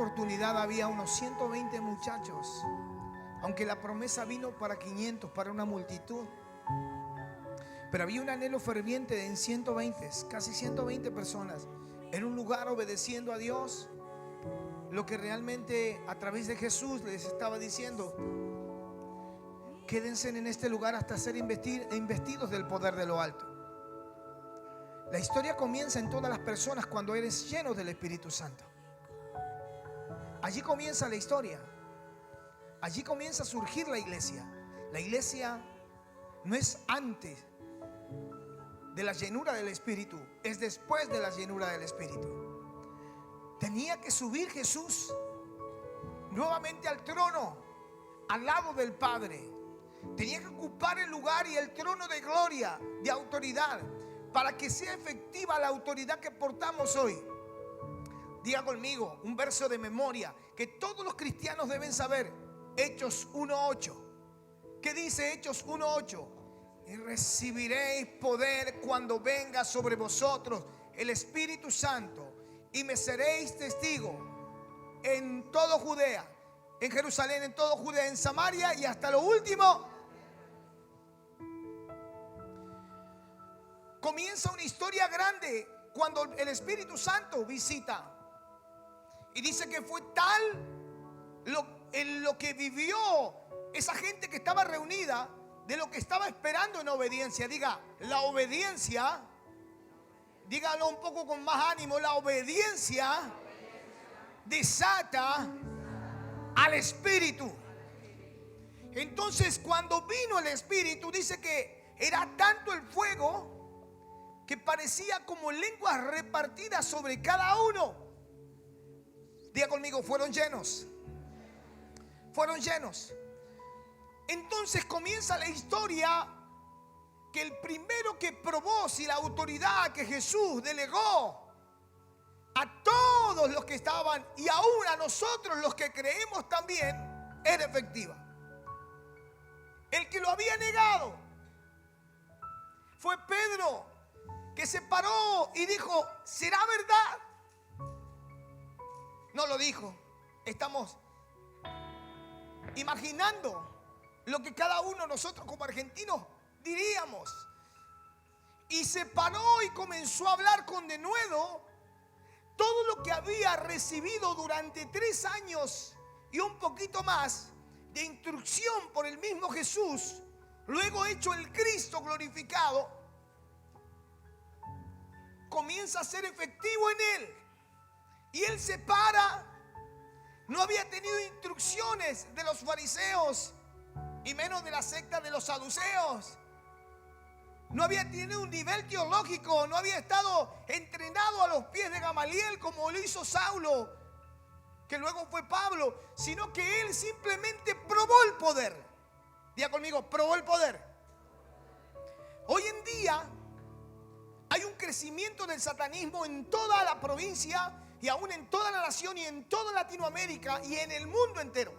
oportunidad había unos 120 muchachos, aunque la promesa vino para 500, para una multitud. Pero había un anhelo ferviente en 120, casi 120 personas, en un lugar obedeciendo a Dios. Lo que realmente a través de Jesús les estaba diciendo: quédense en este lugar hasta ser investidos del poder de lo alto. La historia comienza en todas las personas cuando eres lleno del Espíritu Santo. Allí comienza la historia. Allí comienza a surgir la iglesia. La iglesia no es antes de la llenura del Espíritu, es después de la llenura del Espíritu. Tenía que subir Jesús nuevamente al trono, al lado del Padre. Tenía que ocupar el lugar y el trono de gloria, de autoridad, para que sea efectiva la autoridad que portamos hoy. Diga conmigo un verso de memoria que todos los cristianos deben saber: Hechos 1:8. ¿Qué dice Hechos 1:8? Y recibiréis poder cuando venga sobre vosotros el Espíritu Santo, y me seréis testigo en todo Judea, en Jerusalén, en todo Judea, en Samaria y hasta lo último. Comienza una historia grande cuando el Espíritu Santo visita. Y dice que fue tal lo que vivió esa gente que estaba reunida, de lo que estaba esperando en obediencia. Diga, la obediencia, dígalo un poco con más ánimo, la obediencia desata al Espíritu. Entonces, cuando vino el Espíritu, dice que era tanto el fuego que parecía como lenguas repartidas sobre cada uno. Diga conmigo, fueron llenos. Fueron llenos. Entonces comienza la historia que el primero que probó si la autoridad que Jesús delegó a todos los que estaban, y aún a nosotros los que creemos también, era efectiva. El que lo había negado fue Pedro, que se paró y dijo: ¿será verdad? No lo dijo. Estamos imaginando lo que cada uno de nosotros como argentinos diríamos. Y se paró y comenzó a hablar con denuedo todo lo que había recibido durante 3 años y un poquito más de instrucción por el mismo Jesús, luego hecho el Cristo glorificado. Comienza a ser efectivo en él. Y él se para. No había tenido instrucciones de los fariseos y menos de la secta de los saduceos. No había tenido un nivel teológico. No había estado entrenado a los pies de Gamaliel como lo hizo Saulo, que luego fue Pablo, sino que él simplemente probó el poder. Diga conmigo, probó el poder. Hoy en día hay un crecimiento del satanismo en toda la provincia y aún en toda la nación y en toda Latinoamérica y en el mundo entero,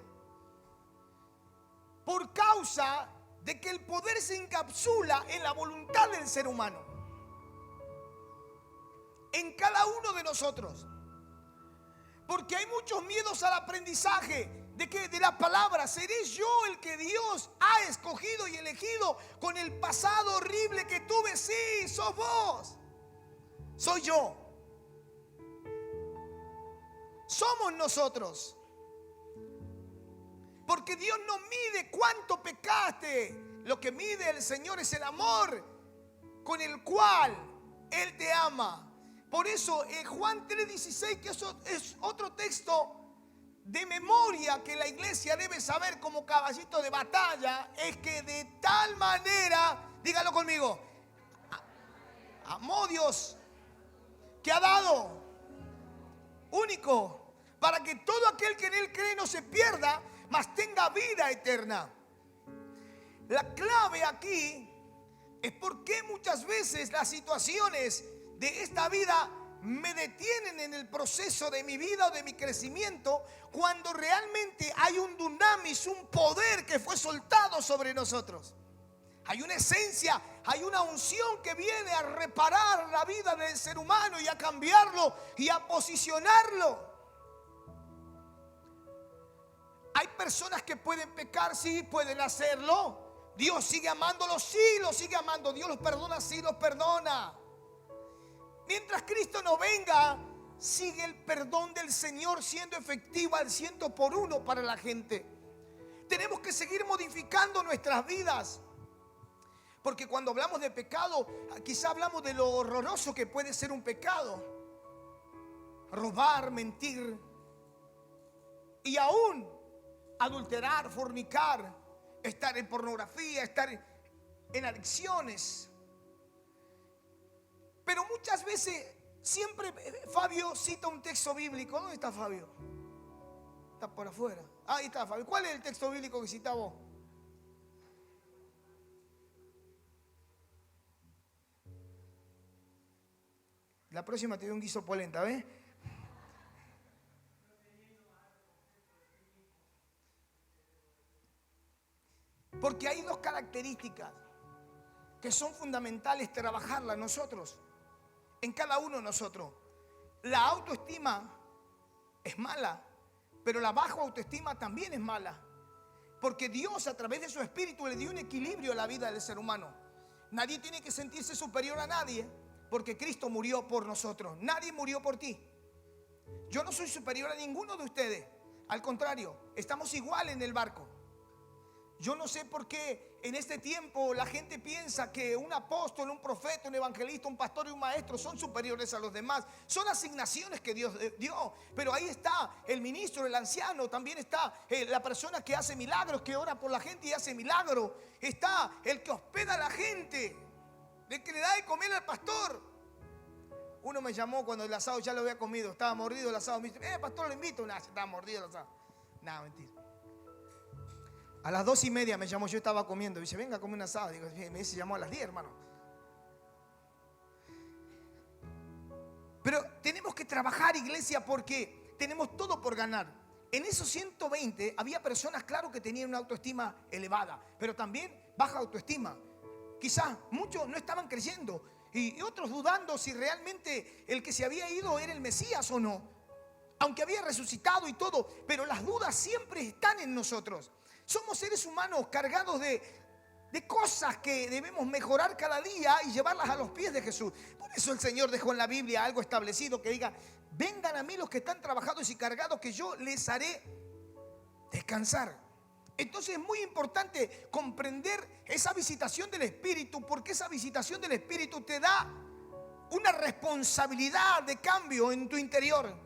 por causa de que el poder se encapsula en la voluntad del ser humano, en cada uno de nosotros. Porque hay muchos miedos al aprendizaje de la palabra. ¿Seré yo el que Dios ha escogido y elegido con el pasado horrible que tuve? Sí, sos vos. Soy yo. Somos nosotros. Porque Dios no mide cuánto pecaste. Lo que mide el Señor es el amor con el cual Él te ama. Por eso en Juan 3:16, que es otro texto de memoria que la iglesia debe saber como caballito de batalla, es que de tal manera, dígalo conmigo, amó Dios, que ha dado único, para que todo aquel que en Él cree no se pierda, mas tenga vida eterna. La clave aquí es por qué muchas veces las situaciones de esta vida me detienen en el proceso de mi vida o de mi crecimiento, cuando realmente hay un dunamis, un poder que fue soltado sobre nosotros. Hay una esencia, hay una unción que viene a reparar la vida del ser humano y a cambiarlo y a posicionarlo. Hay personas que pueden pecar, sí, pueden hacerlo. Dios sigue amándolos, sí, los sigue amando. Dios los perdona, sí, los perdona. Mientras Cristo no venga, sigue el perdón del Señor siendo efectivo al 100% para la gente. Tenemos que seguir modificando nuestras vidas. Porque cuando hablamos de pecado, quizá hablamos de lo horroroso que puede ser un pecado. Robar, mentir y aún adulterar, fornicar, estar en pornografía, estar en adicciones. Pero muchas veces, siempre Fabio cita un texto bíblico. ¿Dónde está Fabio? Está por afuera. Ahí está Fabio. ¿Cuál es el texto bíblico que cita vos? La próxima te doy un guiso polenta, ¿ves? Porque hay dos características que son fundamentales trabajarlas nosotros, en cada uno de nosotros. La autoestima es mala, pero la baja autoestima también es mala. Porque Dios a través de su espíritu le dio un equilibrio a la vida del ser humano. Nadie tiene que sentirse superior a nadie, porque Cristo murió por nosotros. Nadie murió por ti. Yo no soy superior a ninguno de ustedes. Al contrario, estamos igual en el barco. Yo no sé por qué en este tiempo la gente piensa que un apóstol, un profeta, un evangelista, un pastor y un maestro son superiores a los demás. Son asignaciones que Dios dio. Pero ahí está el ministro, el anciano. También está la persona que hace milagros, que ora por la gente y hace milagros. Está el que hospeda a la gente, el que le da de comer al pastor. Uno me llamó cuando el asado ya lo había comido. Estaba mordido el asado. Me dice, pastor, lo invito. Nada, estaba mordido el asado. Nada, mentira. A las 2:30 me llamó, yo estaba comiendo. Dice, venga a comer un asado. Digo, me dice, llamó a las 10, hermano. Pero tenemos que trabajar, iglesia, porque tenemos todo por ganar. En esos 120 había personas, claro, que tenían una autoestima elevada, pero también baja autoestima. Quizás muchos no estaban creyendo y otros dudando si realmente el que se había ido era el Mesías o no. Aunque había resucitado y todo, pero las dudas siempre están en nosotros. Somos seres humanos cargados de cosas que debemos mejorar cada día y llevarlas a los pies de Jesús. Por eso el Señor dejó en la Biblia algo establecido que diga, vengan a mí los que están trabajados y cargados, que yo les haré descansar. Entonces es muy importante comprender esa visitación del Espíritu, porque esa visitación del Espíritu te da una responsabilidad de cambio en tu interior.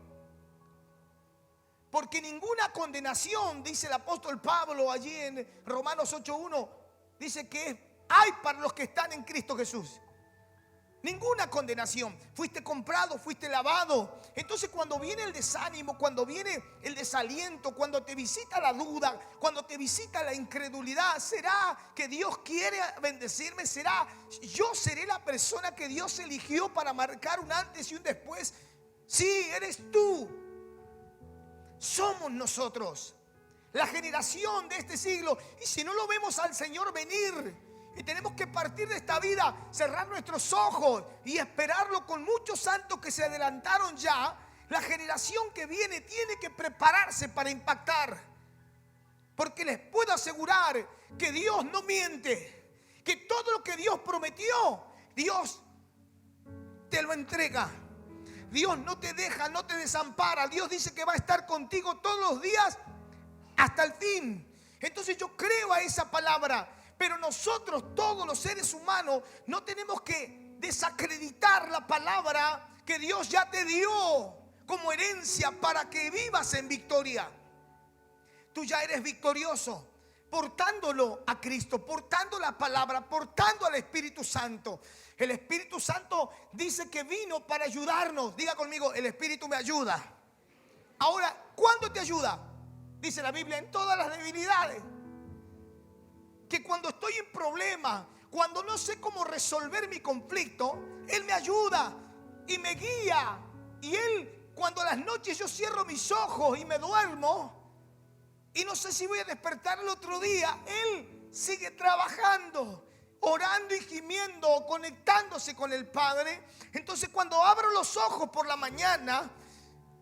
Porque ninguna condenación, dice el apóstol Pablo allí en Romanos 8:1, dice que hay para los que están en Cristo Jesús. Ninguna condenación. Fuiste comprado, fuiste lavado. Entonces cuando viene el desánimo, cuando viene el desaliento, cuando te visita la duda, cuando te visita la incredulidad, ¿será que Dios quiere bendecirme? ¿Será yo seré la persona que Dios eligió para marcar un antes y un después? Sí, eres tú. Somos nosotros, la generación de este siglo. Y si no lo vemos al Señor venir, y tenemos que partir de esta vida, cerrar nuestros ojos y esperarlo con muchos santos que se adelantaron ya, la generación que viene tiene que prepararse para impactar. Porque les puedo asegurar que Dios no miente, que todo lo que Dios prometió, Dios te lo entrega. Dios no te deja, no te desampara. Dios dice que va a estar contigo todos los días hasta el fin. Entonces yo creo a esa palabra. Pero nosotros, todos los seres humanos, no tenemos que desacreditar la palabra que Dios ya te dio como herencia para que vivas en victoria. Tú ya eres victorioso, portándolo a Cristo, portando la palabra, portando al Espíritu Santo. El Espíritu Santo dice que vino para ayudarnos. Diga conmigo, el Espíritu me ayuda. Ahora, ¿cuándo te ayuda? Dice la Biblia, en todas las debilidades. Que cuando estoy en problemas, cuando no sé cómo resolver mi conflicto, Él me ayuda y me guía. Y Él, cuando a las noches yo cierro mis ojos y me duermo y no sé si voy a despertar el otro día, Él sigue trabajando, orando y gimiendo, conectándose con el Padre. Entonces cuando abro los ojos por la mañana,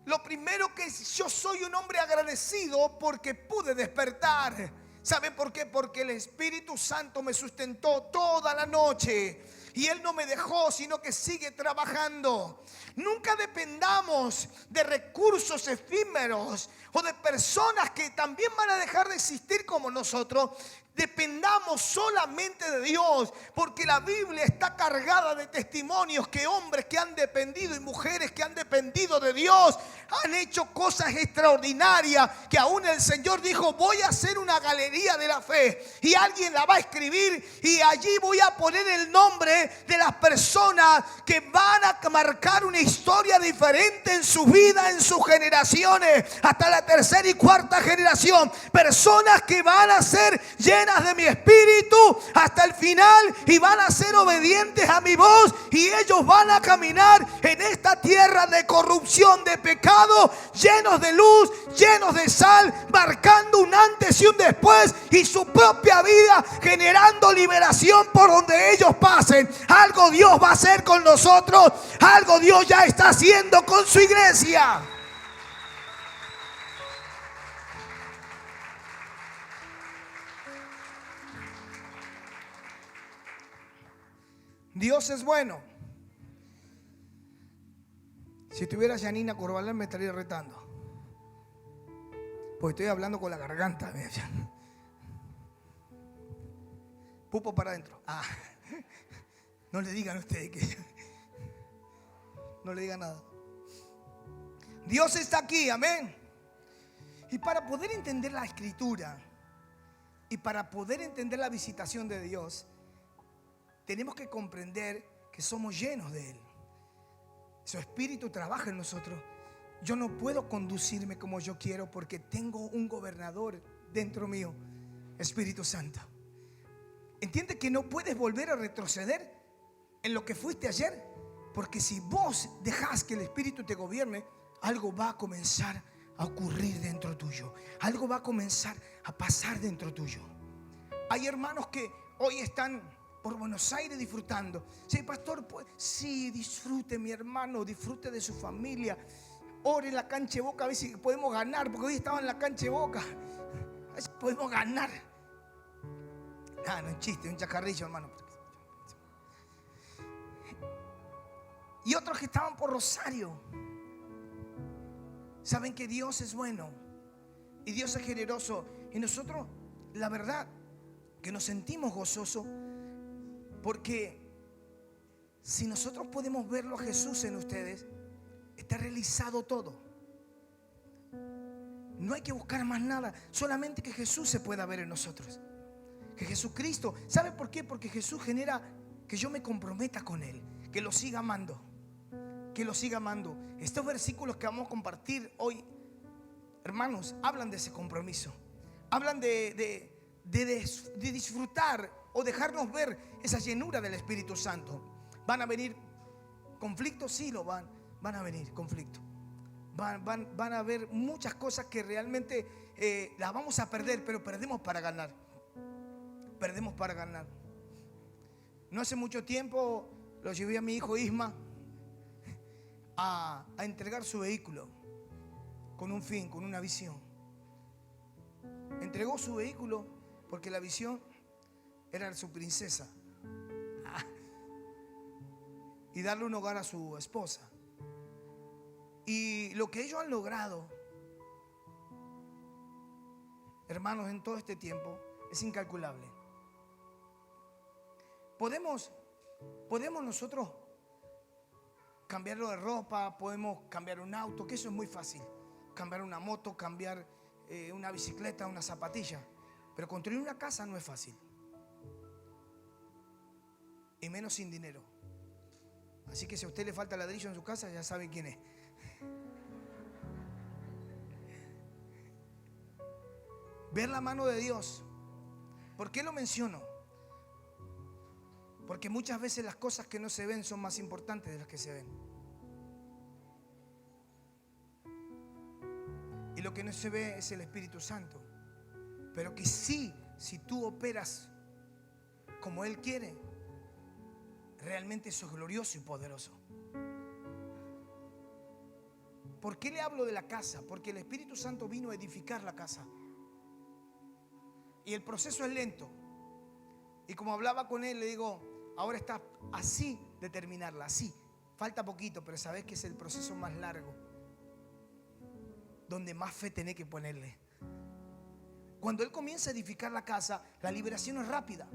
Lo primero que yo soy un hombre agradecido porque pude despertar. ¿Saben por qué? Porque el Espíritu Santo me sustentó toda la noche. Y Él no me dejó, sino que sigue trabajando. Nunca dependamos de recursos efímeros o de personas que también van a dejar de existir como nosotros. Dependamos solamente de Dios, porque la Biblia está cargada de testimonios que hombres que han dependido y mujeres que han dependido de Dios han hecho cosas extraordinarias, que aún el Señor dijo: voy a hacer una galería de la fe y alguien la va a escribir y allí voy a poner el nombre de las personas que van a marcar una historia diferente en su vida, en sus generaciones, hasta la tercera y cuarta generación. Personas que van a ser llenas de mi espíritu hasta el final y van a ser obedientes a mi voz, y ellos van a caminar en esta tierra de corrupción, de pecado, llenos de luz, llenos de sal, marcando un antes y un después, y su propia vida generando liberación por donde ellos pasen. Algo Dios va a hacer con nosotros, algo Dios ya está haciendo con su iglesia. Dios es bueno. Si tuviera Janina Corbalán me estaría retando, porque estoy hablando con la garganta. Pupo para adentro. No le digan a ustedes que no le digan nada. Dios está aquí, amén. Y para poder entender la escritura y para poder entender la visitación de Dios, tenemos que comprender que somos llenos de Él. Su Espíritu trabaja en nosotros. Yo no puedo conducirme como yo quiero porque tengo un gobernador dentro mío, Espíritu Santo. ¿Entiendes que no puedes volver a retroceder en lo que fuiste ayer? Porque si vos dejás que el Espíritu te gobierne, algo va a comenzar a ocurrir dentro tuyo. Algo va a comenzar a pasar dentro tuyo. Hay hermanos que hoy están por Buenos Aires disfrutando. Sí, pastor, pues, sí, disfrute mi hermano, disfrute de su familia. Ore en la cancha de Boca a ver si podemos ganar, porque hoy estaba en la cancha de Boca. A ver si podemos ganar. No es chiste, un chacarrillo, hermano. Y otros que estaban por Rosario. Saben que Dios es bueno y Dios es generoso. Y nosotros, la verdad, que nos sentimos gozosos, porque si nosotros podemos verlo a Jesús en ustedes, está realizado todo. No hay que buscar más nada, solamente que Jesús se pueda ver en nosotros. Que Jesucristo, ¿sabe por qué? Porque Jesús genera que yo me comprometa con Él, que lo siga amando, que lo siga amando. Estos versículos que vamos a compartir hoy, hermanos, hablan de ese compromiso. Hablan de disfrutar o dejarnos ver esa llenura del Espíritu Santo. ¿Van a venir conflictos? Sí, lo van a venir conflictos. Van a haber muchas cosas que realmente las vamos a perder, pero perdemos para ganar. Perdemos para ganar. No hace mucho tiempo lo llevé a mi hijo Isma a entregar su vehículo con un fin, con una visión. Entregó su vehículo porque la visión era su princesa y darle un hogar a su esposa. Y lo que ellos han logrado, hermanos, en todo este tiempo es incalculable. Podemos nosotros cambiarlo de ropa, podemos cambiar un auto, que eso es muy fácil. Cambiar una moto, cambiar una bicicleta, una zapatilla. Pero construir una casa no es fácil. Y menos sin dinero. Así que si a usted le falta ladrillo en su casa, ya sabe quién es. Ver la mano de Dios. ¿Por qué lo menciono? Porque muchas veces las cosas que no se ven son más importantes de las que se ven. Y lo que no se ve es el Espíritu Santo. Pero que sí, si tú operas como Él quiere, realmente eso es glorioso y poderoso. ¿Por qué le hablo de la casa? Porque el Espíritu Santo vino a edificar la casa. Y el proceso es lento. Y como hablaba con él, le digo, ahora está así de terminarla, así. Falta poquito, pero sabes que es el proceso más largo, donde más fe tenés que ponerle. Cuando él comienza a edificar la casa, la liberación es rápida.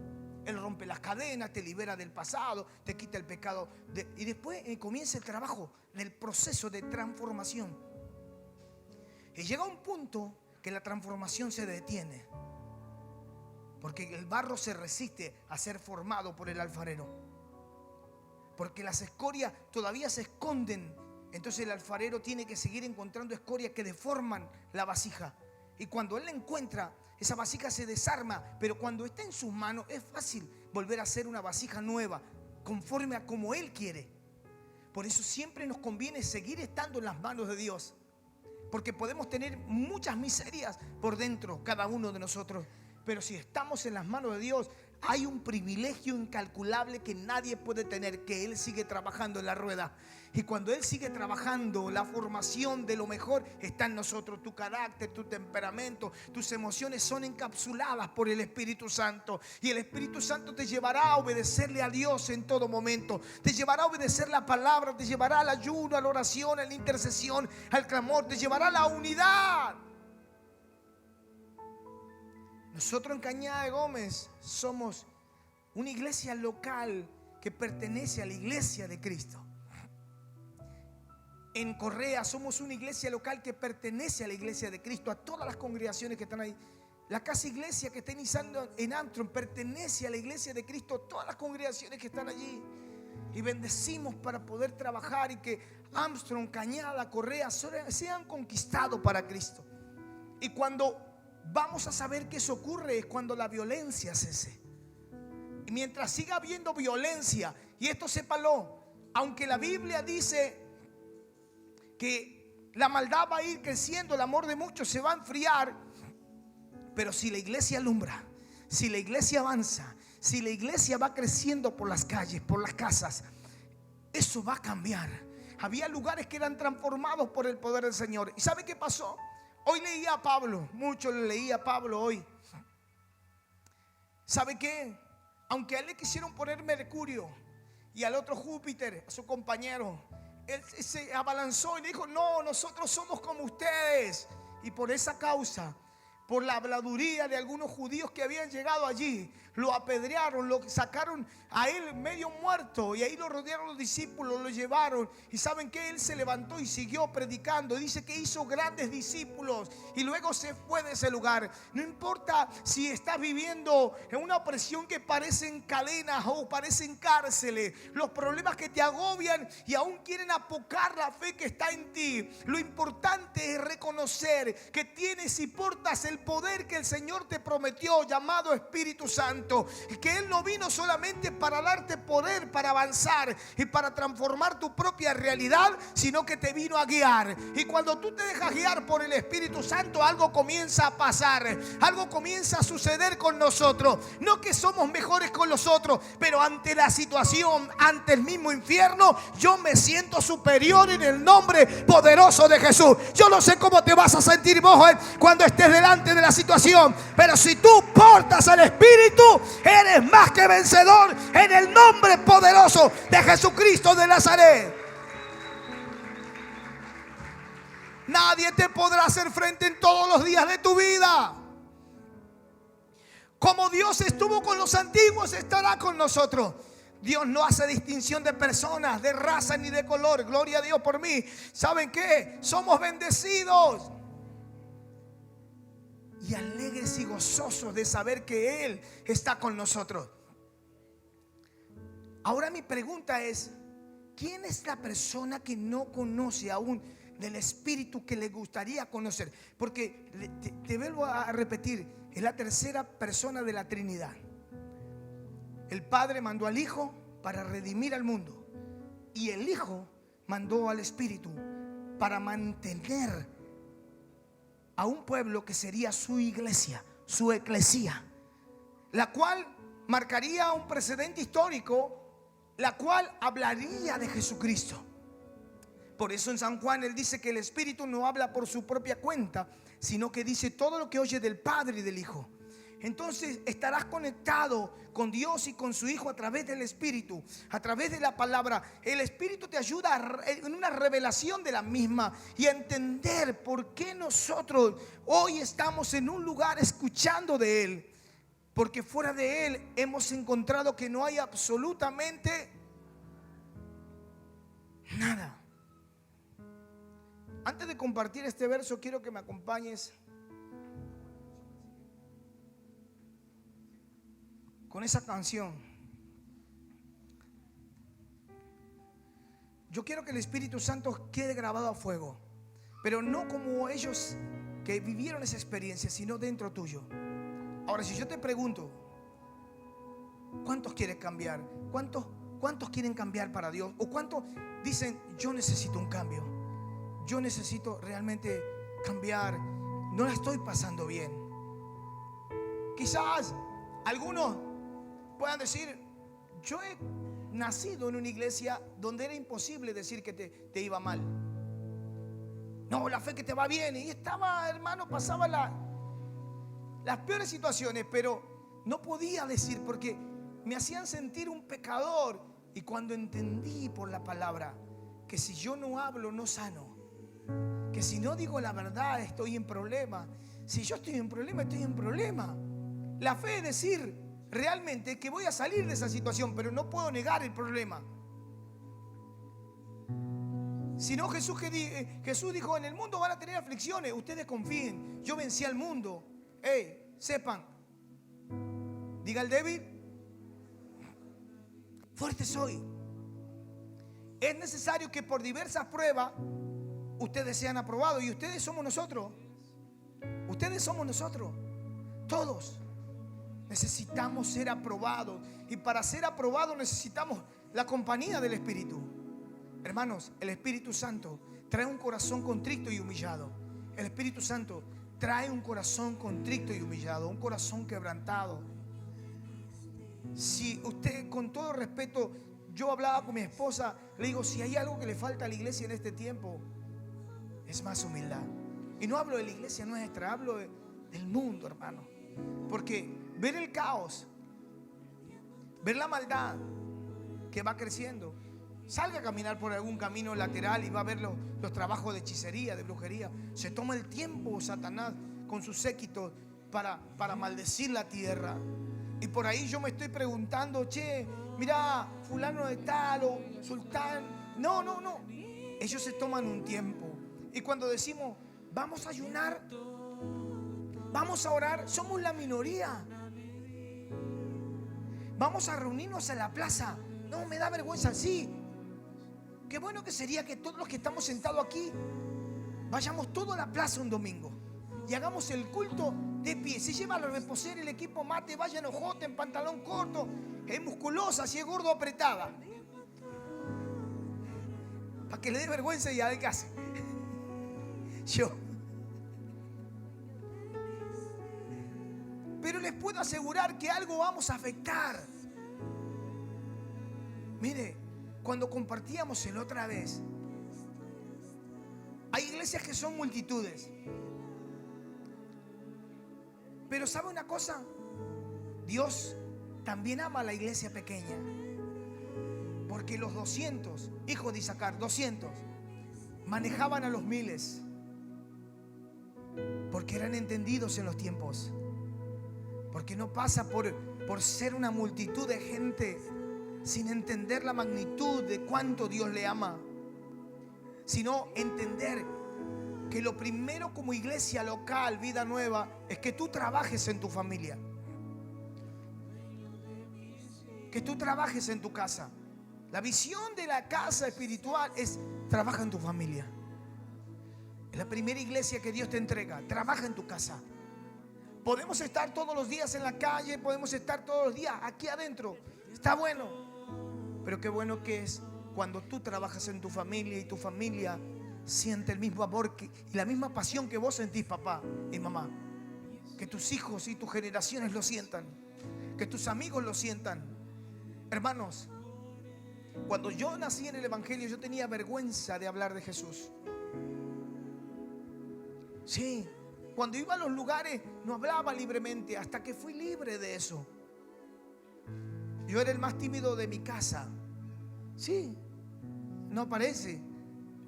Él rompe las cadenas, te libera del pasado, te quita el pecado. Y después comienza el trabajo del proceso de transformación. Y llega un punto que la transformación se detiene, porque el barro se resiste a ser formado por el alfarero, porque las escorias todavía se esconden. Entonces el alfarero tiene que seguir encontrando escorias que deforman la vasija. Y cuando él la encuentra, esa vasija se desarma. Pero cuando está en sus manos es fácil volver a hacer una vasija nueva, conforme a como él quiere. Por eso siempre nos conviene seguir estando en las manos de Dios, porque podemos tener muchas miserias por dentro, cada uno de nosotros. Pero si estamos en las manos de Dios, hay un privilegio incalculable que nadie puede tener, que Él sigue trabajando en la rueda. Y cuando Él sigue trabajando, la formación de lo mejor está en nosotros. Tu carácter, tu temperamento, tus emociones son encapsuladas por el Espíritu Santo. Y el Espíritu Santo te llevará a obedecerle a Dios en todo momento. Te llevará a obedecer la palabra, te llevará al ayuno, a la oración, a la intercesión, al clamor. Te llevará a la unidad. Nosotros en Cañada de Gómez somos una iglesia local que pertenece a la iglesia de Cristo. En Correa somos una iglesia local que pertenece a la iglesia de Cristo, a todas las congregaciones que están ahí. La casa iglesia que está iniciando en Armstrong pertenece a la iglesia de Cristo, todas las congregaciones que están allí. Y bendecimos para poder trabajar y que Armstrong, Cañada, Correa sean conquistados para Cristo. Y cuando vamos a saber que eso ocurre es cuando la violencia cese. Y mientras siga habiendo violencia, y esto sépalo, aunque la Biblia dice que la maldad va a ir creciendo, el amor de muchos se va a enfriar, pero si la iglesia alumbra, si la iglesia avanza, si la iglesia va creciendo por las calles, por las casas, eso va a cambiar. Había lugares que eran transformados por el poder del Señor. ¿Y sabe qué pasó? Hoy leía a Pablo, mucho le leía a Pablo hoy. ¿Sabe qué? Aunque a él le quisieron poner Mercurio y al otro Júpiter, a su compañero, él se abalanzó y dijo: no, nosotros somos como ustedes. Y por esa causa, por la habladuría de algunos judíos que habían llegado allí, lo apedrearon, lo sacaron a él medio muerto, y ahí lo rodearon los discípulos, lo llevaron. Y saben que él se levantó y siguió predicando. Dice que hizo grandes discípulos y luego se fue de ese lugar. No importa si estás viviendo en una opresión que parecen cadenas o parecen cárceles, los problemas que te agobian y aún quieren apocar la fe que está en ti. Lo importante es reconocer que tienes y portas el poder que el Señor te prometió, llamado Espíritu Santo. Y que Él no vino solamente para darte poder para avanzar y para transformar tu propia realidad, sino que te vino a guiar. Y cuando tú te dejas guiar por el Espíritu Santo, algo comienza a pasar, algo comienza a suceder con nosotros. No que somos mejores con los otros, pero ante la situación, ante el mismo infierno, yo me siento superior en el nombre poderoso de Jesús. Yo no sé cómo te vas a sentir vos cuando estés delante de la situación, pero si tú portas al Espíritu, eres más que vencedor en el nombre poderoso de Jesucristo de Nazaret. Nadie te podrá hacer frente en todos los días de tu vida. Como Dios estuvo con los antiguos, estará con nosotros. Dios no hace distinción de personas, de raza ni de color. Gloria a Dios por mí. ¿Saben qué? Somos bendecidos y alegres y gozosos de saber que Él está con nosotros. Ahora mi pregunta es: ¿quién es la persona que no conoce aún del Espíritu que le gustaría conocer? Porque te vuelvo a repetir, es la tercera persona de la Trinidad. El Padre mandó al Hijo para redimir al mundo, y el Hijo mandó al Espíritu para mantener a un pueblo que sería su iglesia, su eclesía, la cual marcaría un precedente histórico, la cual hablaría de Jesucristo. Por eso en San Juan él dice que el Espíritu no habla por su propia cuenta, sino que dice todo lo que oye del Padre y del Hijo. Entonces estarás conectado con Dios y con su Hijo a través del Espíritu, a través de la palabra. El Espíritu te ayuda en una revelación de la misma y a entender por qué nosotros hoy estamos en un lugar escuchando de Él. Porque fuera de Él hemos encontrado que no hay absolutamente nada. Antes de compartir este verso, quiero que me acompañes con esa canción. Yo quiero que el Espíritu Santo quede grabado a fuego, pero no como ellos que vivieron esa experiencia, sino dentro tuyo. Ahora, si yo te pregunto, ¿cuántos quieren cambiar? ¿Cuántos quieren cambiar para Dios? ¿O cuántos dicen, yo necesito un cambio? Yo necesito realmente cambiar. No la estoy pasando bien. Quizás algunos puedan decir, yo he nacido en una iglesia donde era imposible decir que te iba mal. No, la fe que te va bien. Y estaba, hermano, pasaba las peores situaciones, pero no podía decir porque me hacían sentir un pecador. Y cuando entendí por la palabra que si yo no hablo no sano, que si no digo la verdad estoy en problema. Si yo estoy en problema, estoy en problema. La fe es decir realmente que voy a salir de esa situación, pero no puedo negar el problema. Sino Jesús dijo, en el mundo van a tener aflicciones, ustedes confíen, yo vencí al mundo. Sepan, diga el débil, fuerte soy. Es necesario que por diversas pruebas ustedes sean aprobados. Y ustedes somos nosotros. Ustedes somos nosotros. Todos necesitamos ser aprobados. Y para ser aprobados necesitamos la compañía del Espíritu. Hermanos, el Espíritu Santo trae un corazón contrito y humillado. El Espíritu Santo trae un corazón contrito y humillado, un corazón quebrantado. Si usted, con todo respeto, yo hablaba con mi esposa, le digo, si hay algo que le falta a la iglesia en este tiempo, es más humildad. Y no hablo de la iglesia nuestra, hablo del mundo, hermano. Porque ver el caos, ver la maldad que va creciendo. Salga a caminar por algún camino lateral y va a ver los trabajos de hechicería, de brujería. Se toma el tiempo Satanás con su séquito para maldecir la tierra. Y por ahí yo me estoy preguntando, che, mira, fulano de tal o sultán. No. Ellos se toman un tiempo. Y cuando decimos, vamos a ayunar, vamos a orar, somos la minoría. Vamos a reunirnos en la plaza. No, me da vergüenza, sí. Qué bueno que sería que todos los que estamos sentados aquí vayamos todos a la plaza un domingo y hagamos el culto de pie. Si lleva a reposar el equipo mate, vaya en ojote, en pantalón corto, es musculosa, si es gordo, apretada. Para que le dé vergüenza y adelgace. Pero les puedo asegurar que algo vamos a afectar. Mire, cuando compartíamos la otra vez, hay iglesias que son multitudes. Pero ¿sabe una cosa? Dios también ama a la iglesia pequeña. Porque los 200 hijos de Isaacar, 200, manejaban a los miles. Porque eran entendidos en los tiempos. Porque no pasa por ser una multitud de gente sin entender la magnitud de cuánto Dios le ama, sino entender que lo primero como iglesia local, Vida Nueva, es que tú trabajes en tu familia, que tú trabajes en tu casa. La visión de la casa espiritual es: trabaja en tu familia. Es la primera iglesia que Dios te entrega. Trabaja en tu casa. Podemos estar todos los días en la calle, podemos estar todos los días aquí adentro. Está bueno. Pero qué bueno que es cuando tú trabajas en tu familia y tu familia siente el mismo amor y la misma pasión que vos sentís, papá y mamá. Que tus hijos y tus generaciones lo sientan. Que tus amigos lo sientan. Hermanos, Cuando yo nací en el Evangelio, yo tenía vergüenza de hablar de Jesús. Sí, cuando iba a los lugares no hablaba libremente, hasta que fui libre de eso. Yo era el más tímido de mi casa. Sí, no parece,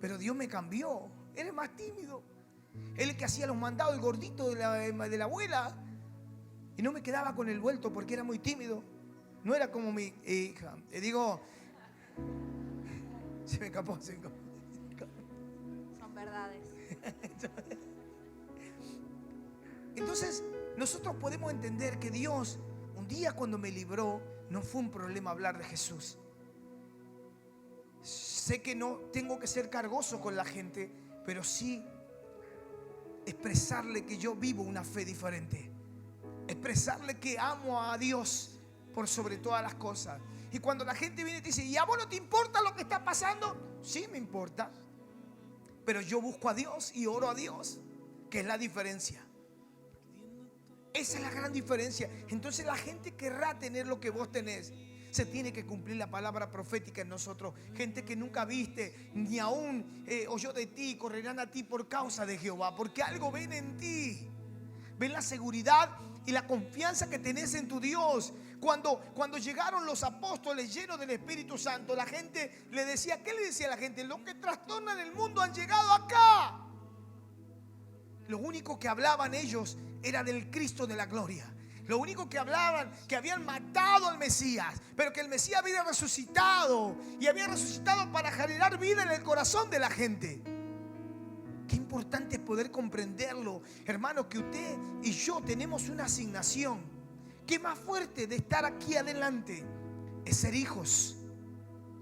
pero Dios me cambió. Era el más tímido. Él el que hacía los mandados, el gordito de la abuela. Y no me quedaba con el vuelto porque era muy tímido. No era como mi hija. Le digo, se me escapó. Son verdades. Entonces, nosotros podemos entender que Dios, un día cuando me libró, no fue un problema hablar de Jesús. Sé que no tengo que ser cargoso con la gente, pero sí expresarle que yo vivo una fe diferente. Expresarle que amo a Dios por sobre todas las cosas. Y cuando la gente viene y te dice, ¿y a vos no te importa lo que está pasando? Sí me importa, pero yo busco a Dios y oro a Dios, que es la diferencia. Esa es la gran diferencia. Entonces la gente querrá tener lo que vos tenés. Se tiene que cumplir la palabra profética en nosotros. Gente que nunca viste, ni aún oyó de ti, correrán a ti por causa de Jehová, porque algo ven en ti. Ven la seguridad y la confianza que tenés en tu Dios. Cuando llegaron los apóstoles llenos del Espíritu Santo, la gente le decía, ¿qué le decía a la gente? Los que trastornan el mundo han llegado acá. Lo único que hablaban ellos era del Cristo de la gloria. Lo único que hablaban, que habían matado al Mesías, pero que el Mesías había resucitado, y había resucitado para generar vida en el corazón de la gente. Qué importante es poder comprenderlo, hermano, que usted y yo tenemos una asignación. Qué más fuerte de estar aquí adelante es ser hijos.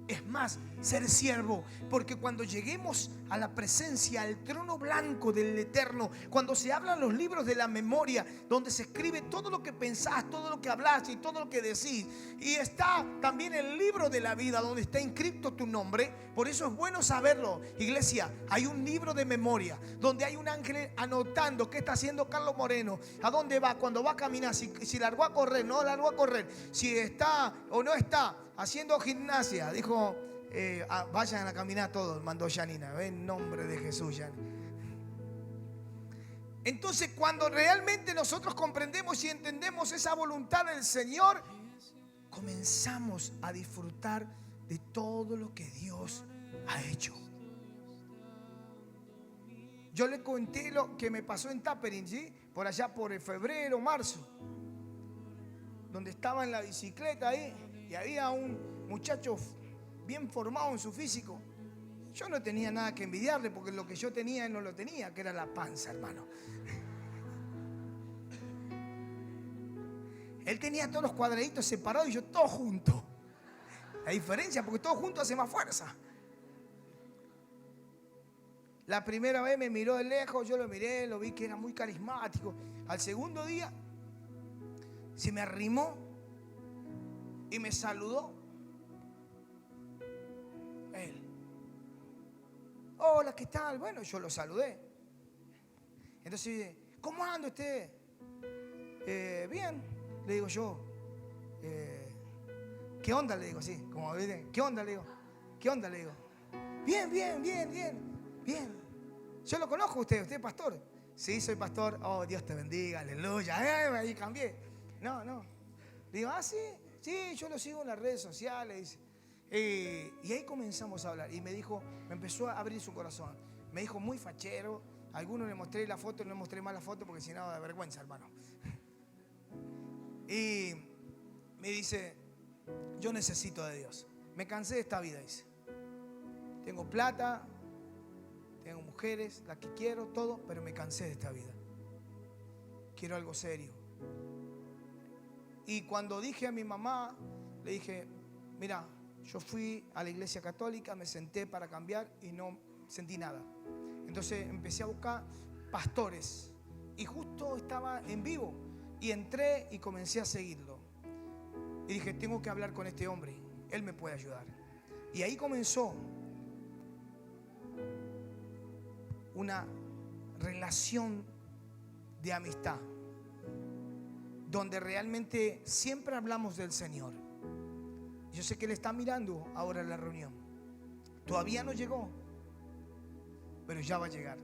Es más, ser siervo. Porque cuando lleguemos a la presencia, al trono blanco del Eterno, cuando se hablan los libros de la memoria, donde se escribe todo lo que pensás, todo lo que hablas y todo lo que decís, y está también el libro de la vida, donde está inscrito tu nombre. Por eso es bueno saberlo, iglesia. Hay un libro de memoria donde hay un ángel anotando qué está haciendo Carlos Moreno, a dónde va, cuando va a caminar, si largó a correr, no largó a correr, si está o no está haciendo gimnasia. Dijo, vayan a caminar todos, mandó Janina, en nombre de Jesús, Janina. Entonces, cuando realmente nosotros comprendemos y entendemos esa voluntad del Señor, comenzamos a disfrutar de todo lo que Dios ha hecho. Yo le conté lo que me pasó en Tapering, ¿sí? Por allá por el febrero, marzo, donde estaba en la bicicleta ahí y había un muchacho bien formado en su físico. Yo no tenía nada que envidiarle, porque lo que yo tenía él no lo tenía, que era la panza, hermano. Él tenía todos los cuadraditos separados y yo todo junto. La diferencia, porque todo junto hace más fuerza. La primera vez me miró de lejos, yo lo miré, lo vi que era muy carismático. Al segundo día se me arrimó y me saludó. Él. Hola, ¿qué tal? Bueno, yo lo saludé. Entonces, ¿cómo anda usted? Bien, le digo yo. ¿Qué onda? Le digo así, como dicen. ¿Qué onda? Le digo. ¿Qué onda? Le digo. Bien. Yo lo conozco a usted. ¿Usted es pastor? Sí, soy pastor. Oh, Dios te bendiga, aleluya. Ahí cambié. No. Le digo, sí, yo lo sigo en las redes sociales. Y ahí comenzamos a hablar. Y me empezó a abrir su corazón. Me dijo, muy fachero. A algunos le mostré la foto, no le mostré más la foto porque si no da vergüenza, hermano. Y me dice, yo necesito de Dios. Me cansé de esta vida, dice. Tengo plata, tengo mujeres, las que quiero, todo, pero me cansé de esta vida. Quiero algo serio. Y cuando dije a mi mamá, le dije, mira, yo fui a la iglesia católica, me senté para cambiar y no sentí nada. Entonces empecé a buscar pastores y justo estaba en vivo y entré y comencé a seguirlo. Y dije, tengo que hablar con este hombre, él me puede ayudar. Y ahí comenzó una relación de amistad, donde realmente siempre hablamos del Señor. Yo sé que Él está mirando ahora la reunión. Todavía no llegó, pero ya va a llegar.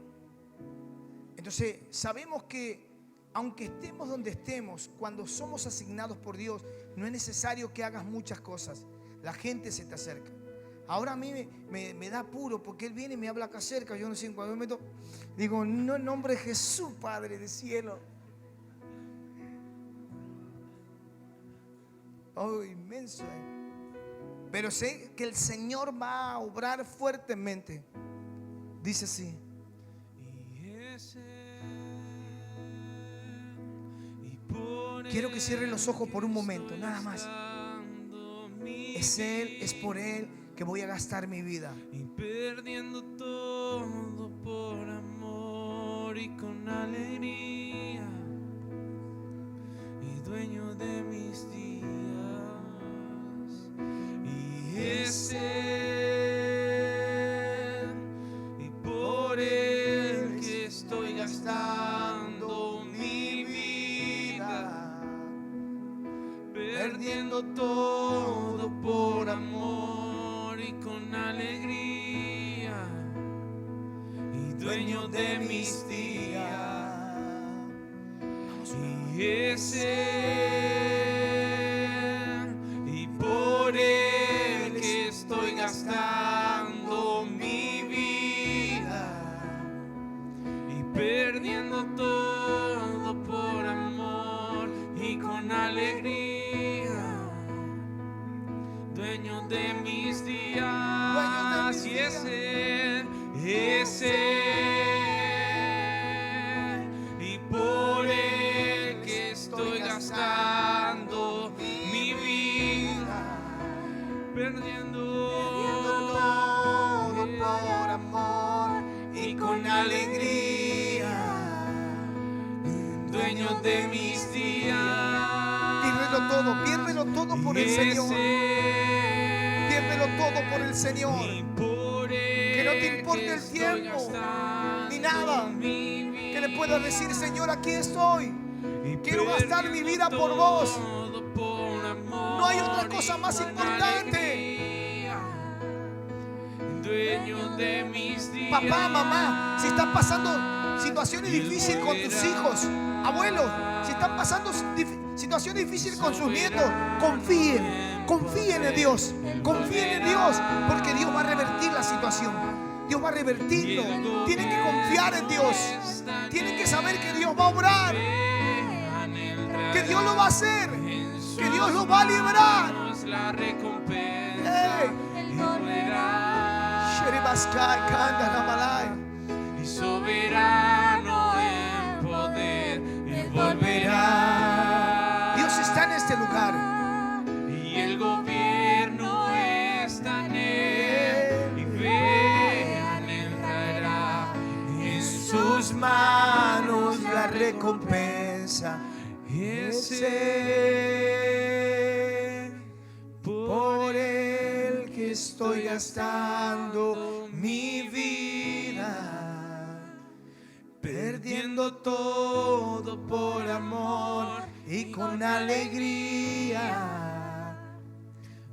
Entonces sabemos que aunque estemos donde estemos, cuando somos asignados por Dios, no es necesario que hagas muchas cosas. La gente se te acerca. Ahora a mí me da apuro porque Él viene y me habla acá cerca. Yo no sé, cuando me meto, digo, no, en nombre de Jesús, Padre del cielo. Oh, inmenso. Pero sé que el Señor va a obrar fuertemente. Dice así. Quiero que cierren los ojos por un momento, nada más. Es Él, es por Él que voy a gastar mi vida. Y perdiendo todo por amor y con alegría, y dueño de mis días. Y es Él, y por Él que estoy gastando mi vida, perdiendo todo por amor y con alegría, y dueño de mis días. Y es Él, y por Él que estoy gastando mi vida, y perdiendo todo por amor y con alegría, dueño de mis días. Y es Él, es Él, y por Él que estoy gastando mi vida, perdiendo todo por amor y con alegría, dueño de mis días. Piérdelo todo por el Señor. Piérdelo todo por el Señor. Que no te importe el tiempo ni nada. Que le puedas decir, Señor, aquí estoy. Quiero gastar mi vida por vos. No hay otra cosa más importante. Papá, mamá, si están pasando situaciones difíciles con tus hijos, abuelos, si están pasando situaciones difíciles con sus nietos, confíen en Dios, confíen en Dios, porque Dios va a revertir la situación. Dios va a revertirlo. Tienen que confiar en Dios. Tienen que saber que Dios va a obrar, que Dios lo va a hacer, que Dios lo va a librar. Y soberano en poder, Él volverá. Dios está en este lugar. Y el gobierno está en Él, y vean, Él traerá en sus manos la recompensa. Es Él, por Él que estoy gastando mi vida, perdiendo todo por amor y con alegría,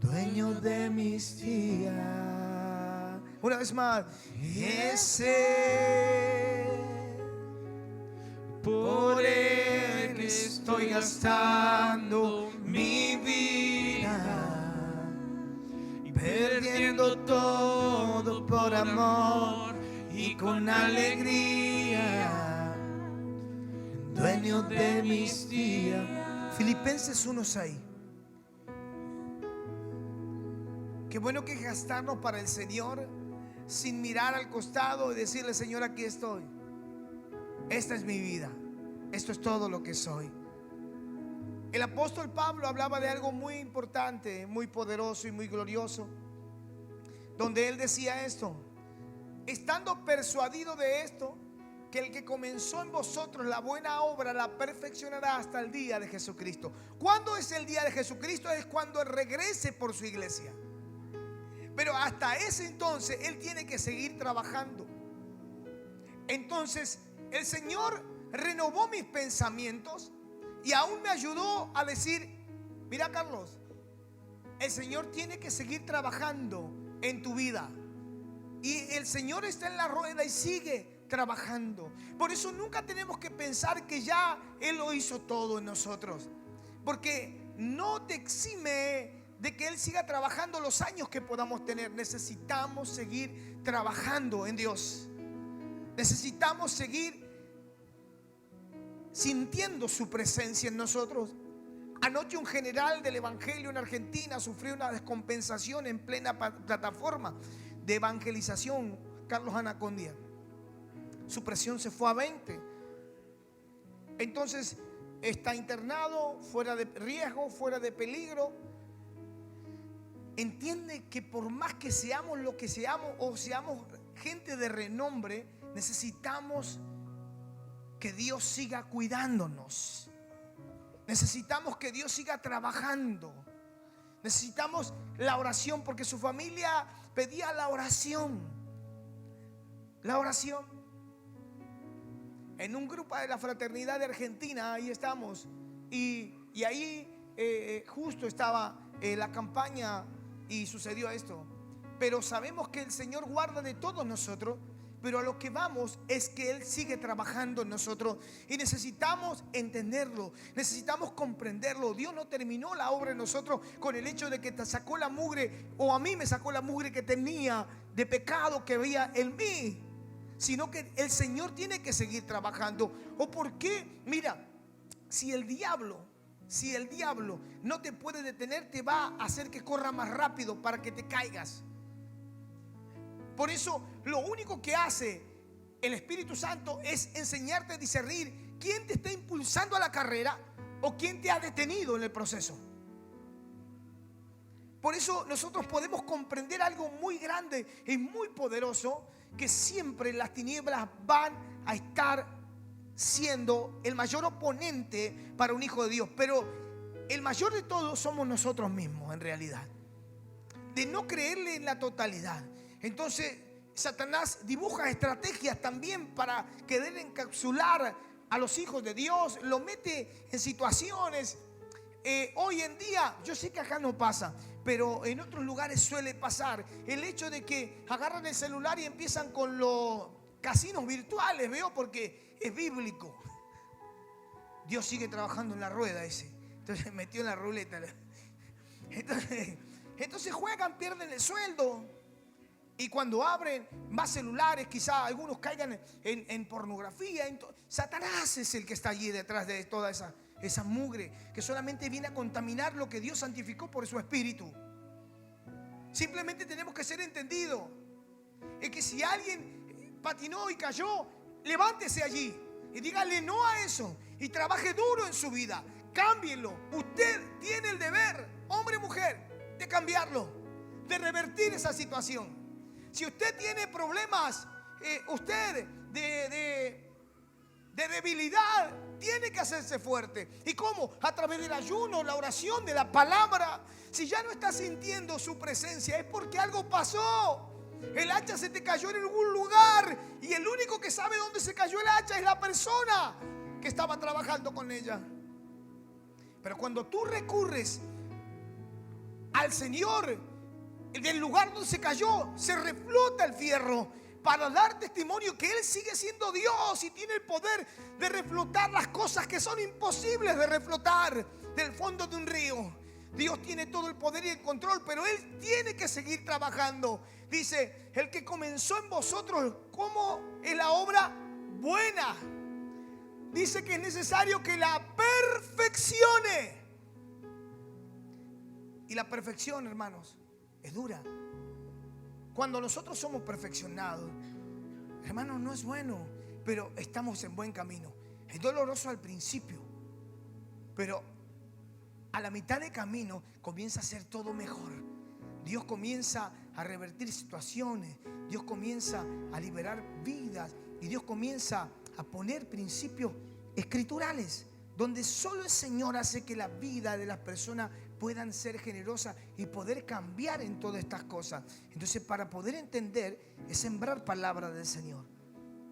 dueño de mis días. Una vez más. Y es Él, por Él que estoy gastando mi vida, y perdiendo todo por amor y con alegría, dueño de mis días. Filipenses 1:6. Qué bueno que gastarnos para el Señor sin mirar al costado y decirle, Señor, aquí estoy. Esta es mi vida. Esto es todo lo que soy. El apóstol Pablo hablaba de algo muy importante, muy poderoso y muy glorioso, donde él decía esto: estando persuadido de esto, que el que comenzó en vosotros la buena obra la perfeccionará hasta el día de Jesucristo. ¿Cuándo es el día de Jesucristo? Es cuando Él regrese por su iglesia. Pero hasta ese entonces Él tiene que seguir trabajando. Entonces el Señor renovó mis pensamientos y aún me ayudó a decir: mira, Carlos, el Señor tiene que seguir trabajando en tu vida. Y el Señor está en la rueda y sigue trabajando. Por eso nunca tenemos que pensar que ya Él lo hizo todo en nosotros, porque no te exime de que Él siga trabajando los años que podamos tener. Necesitamos seguir trabajando en Dios. Necesitamos seguir sintiendo su presencia en nosotros. Anoche un general del evangelio en Argentina sufrió una descompensación en plena plataforma de evangelización, Carlos Anacondia. Su presión se fue a 20. Entonces está internado, fuera de riesgo, fuera de peligro. Entiende que por más que seamos lo que seamos o seamos gente de renombre, necesitamos que Dios siga cuidándonos. Necesitamos que Dios siga trabajando. Necesitamos la oración, porque su familia pedía la oración. La oración. En un grupo de la fraternidad de Argentina, ahí estamos. Y ahí justo estaba la campaña y sucedió esto. Pero sabemos que el Señor guarda de todos nosotros. Pero a lo que vamos es que Él sigue trabajando en nosotros. Y necesitamos entenderlo. Necesitamos comprenderlo. Dios no terminó la obra en nosotros con el hecho de que te sacó la mugre, o a mí me sacó la mugre que tenía de pecado que había en mí, sino que el Señor tiene que seguir trabajando. ¿O por qué? Mira, si el diablo no te puede detener, te va a hacer que corra más rápido para que te caigas. Por eso lo único que hace el Espíritu Santo es enseñarte a discernir quién te está impulsando a la carrera o quién te ha detenido en el proceso. Por eso nosotros podemos comprender algo muy grande y muy poderoso, que siempre las tinieblas van a estar siendo el mayor oponente para un hijo de Dios. Pero el mayor de todos somos nosotros mismos, en realidad, de no creerle en la totalidad. Entonces Satanás dibuja estrategias también para querer encapsular a los hijos de Dios. Lo mete en situaciones. Hoy en día, yo sé que acá no pasa, pero en otros lugares suele pasar. El hecho de que agarran el celular y empiezan con los casinos virtuales, veo, porque es bíblico. Dios sigue trabajando en la rueda ese. Entonces metió en la ruleta. Entonces juegan, pierden el sueldo. Y cuando abren más celulares, quizá algunos caigan en pornografía. Satanás es el que está allí detrás de toda esa mugre, que solamente viene a contaminar lo que Dios santificó por su Espíritu. Simplemente tenemos que ser entendidos. Es que si alguien patinó y cayó, levántese allí y dígale no a eso y trabaje duro en su vida. Cámbienlo. Usted tiene el deber, hombre o mujer, de cambiarlo, de revertir esa situación. Si usted tiene problemas, usted de debilidad, tiene que hacerse fuerte. ¿Y cómo? A través del ayuno, la oración, de la palabra. Si ya no estás sintiendo su presencia, es porque algo pasó. El hacha se te cayó en algún lugar, y el único que sabe dónde se cayó el hacha es la persona que estaba trabajando con ella. Pero cuando tú recurres al Señor, del lugar donde se cayó, se reflota el fierro para dar testimonio que Él sigue siendo Dios y tiene el poder de reflotar las cosas que son imposibles de reflotar del fondo de un río. Dios tiene todo el poder y el control, pero Él tiene que seguir trabajando. Dice, el que comenzó en vosotros, ¿cómo es la obra buena? Dice que es necesario que la perfeccione. Y la perfección, hermanos, es dura. Cuando nosotros somos perfeccionados, hermanos, no es bueno, pero estamos en buen camino. Es doloroso al principio, pero a la mitad de camino comienza a ser todo mejor. Dios comienza a revertir situaciones, Dios comienza a liberar vidas, y Dios comienza a poner principios escriturales donde solo el Señor hace que la vida de las personas puedan ser generosas y poder cambiar en todas estas cosas. Entonces, para poder entender, es sembrar palabra del Señor.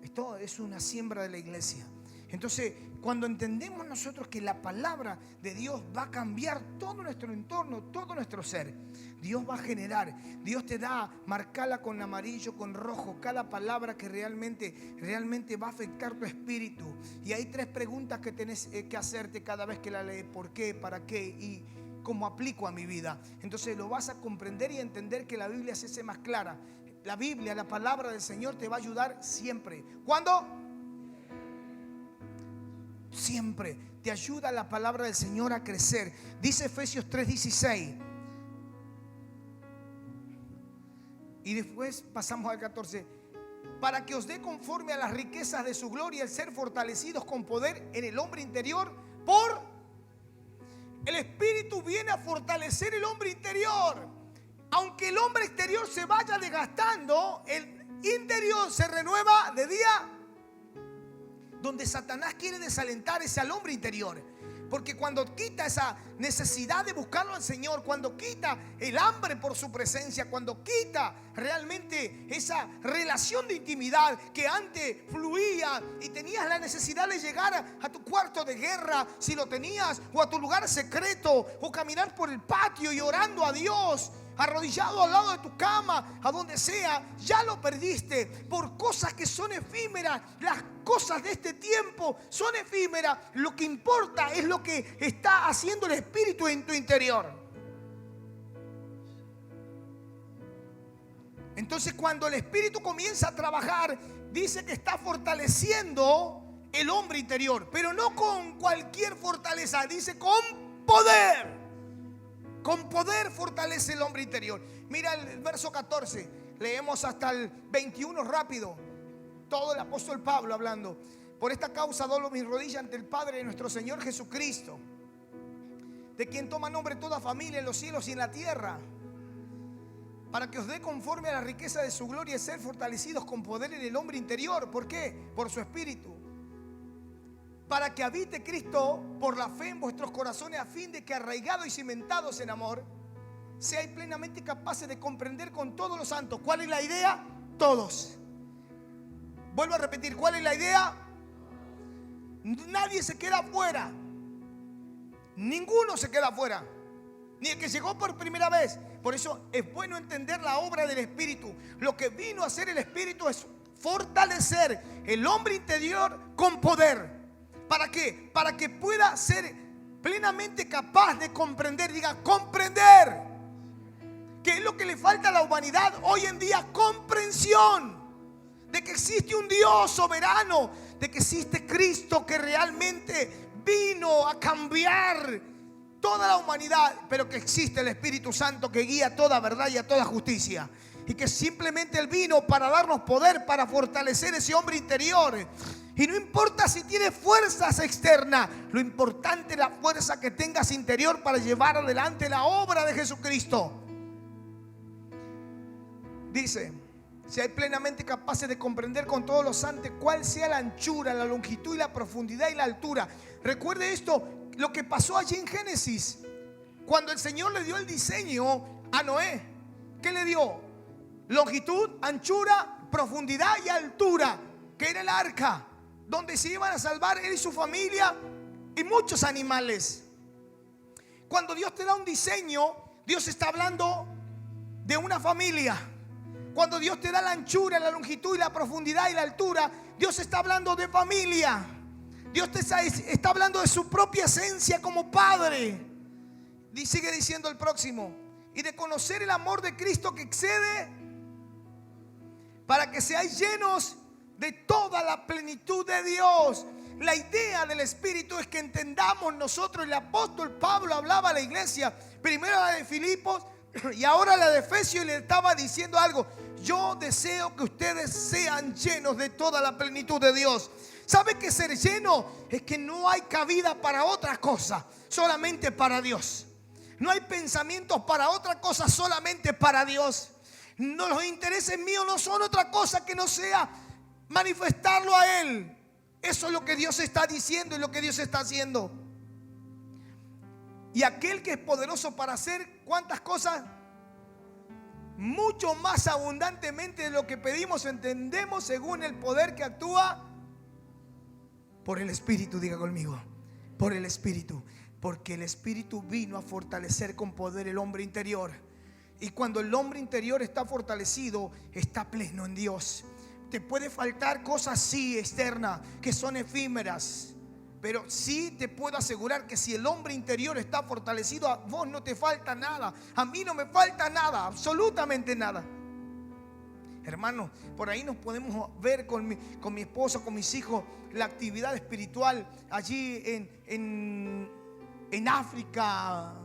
Esto es una siembra de la iglesia. Entonces, cuando entendemos nosotros que la palabra de Dios va a cambiar todo nuestro entorno, todo nuestro ser, Dios va a generar, Dios te da, marcala con amarillo, con rojo, cada palabra que realmente va a afectar tu espíritu. Y hay 3 preguntas que tenés que hacerte cada vez que la lees: ¿por qué? ¿Para qué? Y ¿cómo aplico a mi vida? Entonces lo vas a comprender y entender que la Biblia se hace más clara. La Biblia, la palabra del Señor te va a ayudar siempre. ¿Cuándo? Siempre te ayuda la palabra del Señor a crecer. Dice Efesios 3:16. Y después pasamos al 14. Para que os dé conforme a las riquezas de su gloria el ser fortalecidos con poder en el hombre interior. Por el Espíritu viene a fortalecer el hombre interior. Aunque el hombre exterior se vaya desgastando, el interior se renueva de día. Donde Satanás quiere desalentar es al hombre interior. Porque cuando quita esa necesidad de buscarlo al Señor, cuando quita el hambre por su presencia, cuando quita realmente esa relación de intimidad que antes fluía y tenías la necesidad de llegar a tu cuarto de guerra, si lo tenías, o a tu lugar secreto, o caminar por el patio y orando a Dios, arrodillado al lado de tu cama, a donde sea, ya lo perdiste por cosas que son efímeras. Las cosas de este tiempo son efímeras. Lo que importa es lo que está haciendo el Espíritu en tu interior. Entonces, cuando el Espíritu comienza a trabajar, dice que está fortaleciendo el hombre interior, pero no con cualquier fortaleza, dice con poder. Con poder fortalece el hombre interior. Mira el verso 14. Leemos hasta el 21 rápido. Todo el apóstol Pablo hablando. Por esta causa doblo mis rodillas ante el Padre de nuestro Señor Jesucristo, de quien toma nombre toda familia en los cielos y en la tierra, para que os dé conforme a la riqueza de su gloria ser fortalecidos con poder en el hombre interior. ¿Por qué? Por su Espíritu. Para que habite Cristo por la fe en vuestros corazones, a fin de que, arraigados y cimentados en amor, seáis plenamente capaces de comprender con todos los santos. ¿Cuál es la idea? Todos. Vuelvo a repetir, ¿cuál es la idea? Nadie se queda afuera. Ninguno se queda afuera. Ni el que llegó por primera vez. Por eso es bueno entender la obra del Espíritu. Lo que vino a hacer el Espíritu es fortalecer el hombre interior con poder. ¿Para qué? Para que pueda ser plenamente capaz de comprender. Diga, comprender. ¿Qué es lo que le falta a la humanidad hoy en día? Comprensión de que existe un Dios soberano, de que existe Cristo que realmente vino a cambiar toda la humanidad, pero que existe el Espíritu Santo que guía toda verdad y a toda justicia. Y que simplemente Él vino para darnos poder, para fortalecer ese hombre interior. Y no importa si tienes fuerzas externas, lo importante es la fuerza que tengas interior para llevar adelante la obra de Jesucristo. Dice, seáis plenamente capaces de comprender con todos los santos cuál sea la anchura, la longitud y la profundidad y la altura. Recuerde esto, lo que pasó allí en Génesis, cuando el Señor le dio el diseño a Noé. ¿Qué le dio? Longitud, anchura, profundidad y altura, que era el arca, donde se iban a salvar él y su familia y muchos animales. Cuando Dios te da un diseño, Dios está hablando de una familia. Cuando Dios te da la anchura, la longitud y la profundidad y la altura, Dios está hablando de familia. Dios te está hablando de su propia esencia como Padre. Y sigue diciendo el próximo, y de conocer el amor de Cristo que excede, para que seáis llenos de toda la plenitud de Dios. La idea del Espíritu es que entendamos nosotros. El apóstol Pablo hablaba a la iglesia, primero a la de Filipos y ahora a la de Efesios, y le estaba diciendo algo. Yo deseo que ustedes sean llenos de toda la plenitud de Dios. ¿Sabe qué ser lleno? Es que no hay cabida para otra cosa, solamente para Dios. No hay pensamientos para otra cosa, solamente para Dios. No, los intereses míos no son otra cosa que no sea manifestarlo a Él. Eso es lo que Dios está diciendo y lo que Dios está haciendo. Y aquel que es poderoso para hacer ¿cuántas cosas? Mucho más abundantemente de lo que pedimos, entendemos, según el poder que actúa Por el Espíritu, diga conmigo. Por el Espíritu. Porque el Espíritu vino a fortalecer con poder el hombre interior. Y cuando el hombre interior está fortalecido, está pleno en Dios. Te puede faltar cosas, sí, externas, que son efímeras. Pero sí te puedo asegurar que si el hombre interior está fortalecido, a vos no te falta nada. A mí no me falta nada, absolutamente nada. Hermano, por ahí nos podemos ver con mi esposa, con mis hijos, la actividad espiritual allí en África,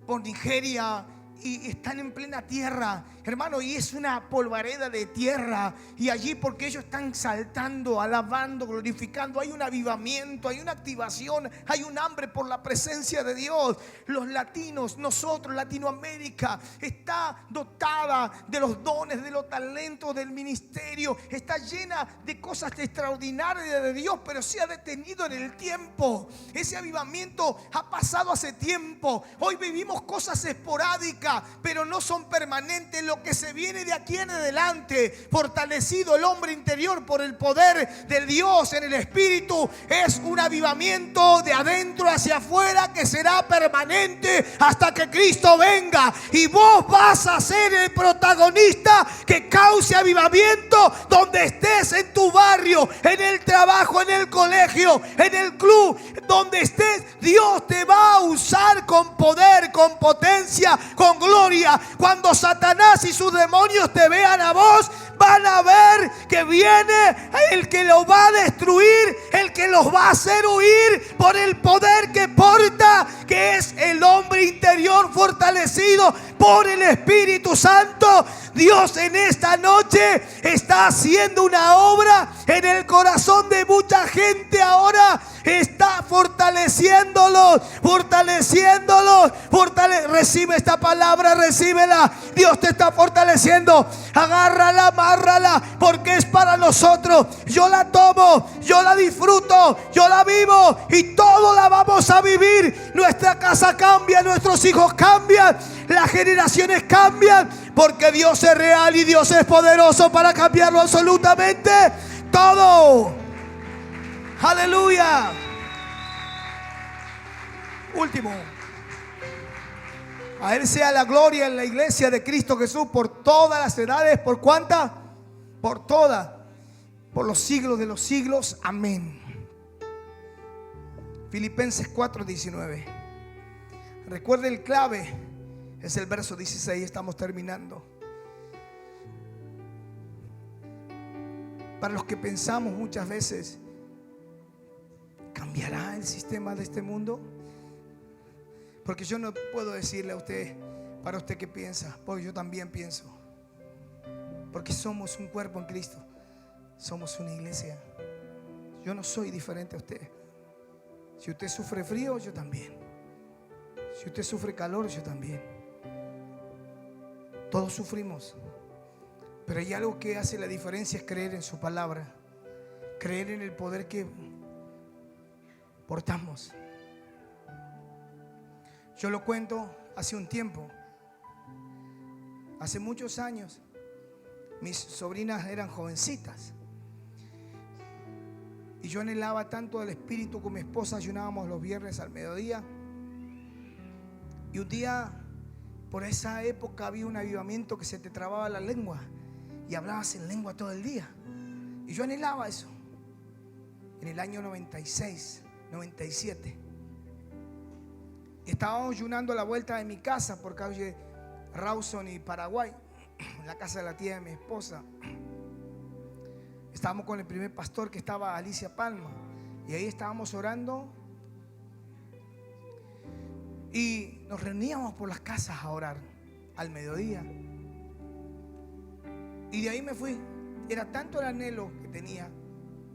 por Nigeria. Y están en plena tierra, hermano, y es una polvareda de tierra. Y allí, porque ellos están saltando, alabando, glorificando, hay un avivamiento, hay una activación, hay un hambre por la presencia de Dios. Los latinos, nosotros, Latinoamérica, está dotada de los dones, de los talentos del ministerio, está llena de cosas extraordinarias de Dios, pero se ha detenido en el tiempo. Ese avivamiento ha pasado hace tiempo. Hoy vivimos cosas esporádicas, pero no son permanentes. Lo que se viene de aquí en adelante, fortalecido el hombre interior por el poder de Dios en el Espíritu, es un avivamiento de adentro hacia afuera que será permanente hasta que Cristo venga. Y vos vas a ser el protagonista que cause avivamiento donde estés, en tu barrio, en el trabajo, en el colegio, en el club, donde estés. Dios te va a usar con poder, con potencia, con gloria. Cuando Satanás y sus demonios te vean a vos, van a ver que viene el que los va a destruir, el que los va a hacer huir por el poder que porta, que es el hombre interior fortalecido por el Espíritu Santo. Dios en esta noche está haciendo una obra en el corazón de mucha gente ahora. Está fortaleciéndolos. Recibe esta palabra, recíbela. Dios te está fortaleciendo. Agárrala, amárrala, porque es para nosotros. Yo la tomo, yo la disfruto, yo la vivo y todo la vamos a vivir. Nuestra casa cambia, nuestros hijos cambian, las generaciones cambian, porque Dios es real y Dios es poderoso para cambiarlo absolutamente todo. Aleluya. Último. A Él sea la gloria en la iglesia de Cristo Jesús por todas las edades. ¿Por cuántas? Por todas. Por los siglos de los siglos. Amén. Filipenses 4:19. Recuerde, el clave es el verso 16. Estamos terminando. Para los que pensamos muchas veces, ¿cambiará el sistema de este mundo? Porque yo no puedo decirle a usted, para usted qué piensa, porque yo también pienso. Porque somos un cuerpo en Cristo, somos una iglesia. Yo no soy diferente a usted. Si usted sufre frío, yo también. Si usted sufre calor, yo también. Todos sufrimos. Pero hay algo que hace la diferencia, es creer en su palabra, creer en el poder que portamos. Yo lo cuento hace un tiempo, hace muchos años. Mis sobrinas eran jovencitas y yo anhelaba tanto del Espíritu. Con mi esposa ayunábamos los viernes al mediodía. Y un día, por esa época, había un avivamiento que se te trababa la lengua y hablabas en lengua todo el día. Y yo anhelaba eso. En el año 96, 97. Estábamos ayunando a la vuelta de mi casa por calle Rawson y Paraguay, en la casa de la tía de mi esposa. Estábamos con el primer pastor, que estaba Alicia Palma, y ahí estábamos orando y nos reuníamos por las casas a orar al mediodía. Y de ahí me fui. Era tanto el anhelo que tenía